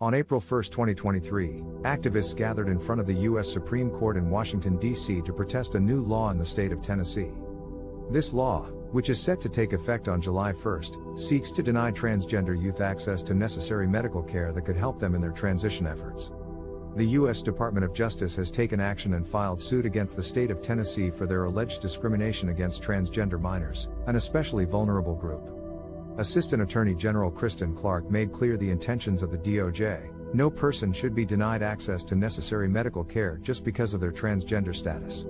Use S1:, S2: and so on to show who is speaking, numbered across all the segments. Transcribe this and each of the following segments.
S1: On April 1, 2023, activists gathered in front of the U.S. Supreme Court in Washington, D.C. to protest a new law in the state of Tennessee. This law, which is set to take effect on July 1, seeks to deny transgender youth access to necessary medical care that could help them in their transition efforts. The U.S. Department of Justice has taken action and filed suit against the state of Tennessee for their alleged discrimination against transgender minors, an especially vulnerable group. Assistant Attorney General Kristen Clarke made clear the intentions of the DOJ. No person should be denied access to necessary medical care just because of their transgender status.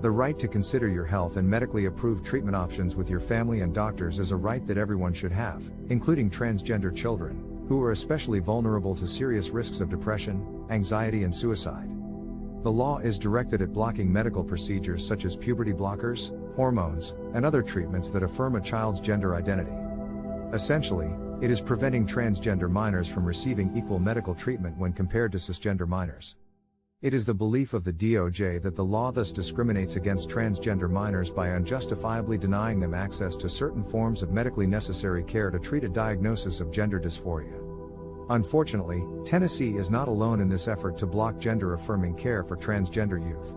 S1: The right to consider your health and medically approved treatment options with your family and doctors is a right that everyone should have, including transgender children, who are especially vulnerable to serious risks of depression, anxiety and suicide. The law is directed at blocking medical procedures such as puberty blockers, hormones, and other treatments that affirm a child's gender identity. Essentially, it is preventing transgender minors from receiving equal medical treatment when compared to cisgender minors. It is the belief of the DOJ that the law thus discriminates against transgender minors by unjustifiably denying them access to certain forms of medically necessary care to treat a diagnosis of gender dysphoria. Unfortunately, Tennessee is not alone in this effort to block gender-affirming care for transgender youth.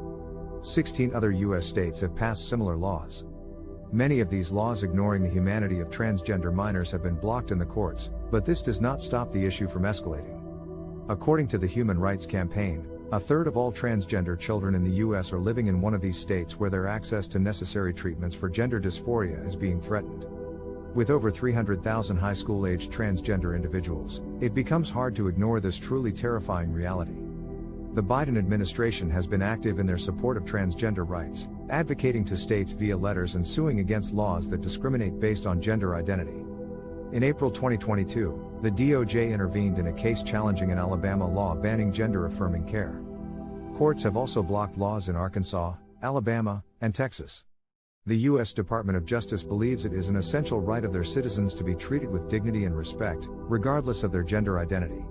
S1: 16 other U.S. states have passed similar laws. Many of these laws ignoring the humanity of transgender minors have been blocked in the courts, but this does not stop the issue from escalating. According to the Human Rights Campaign, a third of all transgender children in the U.S. are living in one of these states where their access to necessary treatments for gender dysphoria is being threatened. With over 300,000 high school-aged transgender individuals, it becomes hard to ignore this truly terrifying reality. The Biden administration has been active in their support of transgender rights, advocating to states via letters and suing against laws that discriminate based on gender identity. In April 2022, the DOJ intervened in a case challenging an Alabama law banning gender-affirming care. Courts have also blocked laws in Arkansas, Alabama, and Texas. The U.S. Department of Justice believes it is an essential right of their citizens to be treated with dignity and respect, regardless of their gender identity.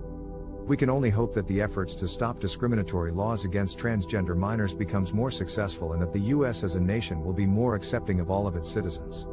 S1: We can only hope that the efforts to stop discriminatory laws against transgender minors becomes more successful and that the U.S. as a nation will be more accepting of all of its citizens.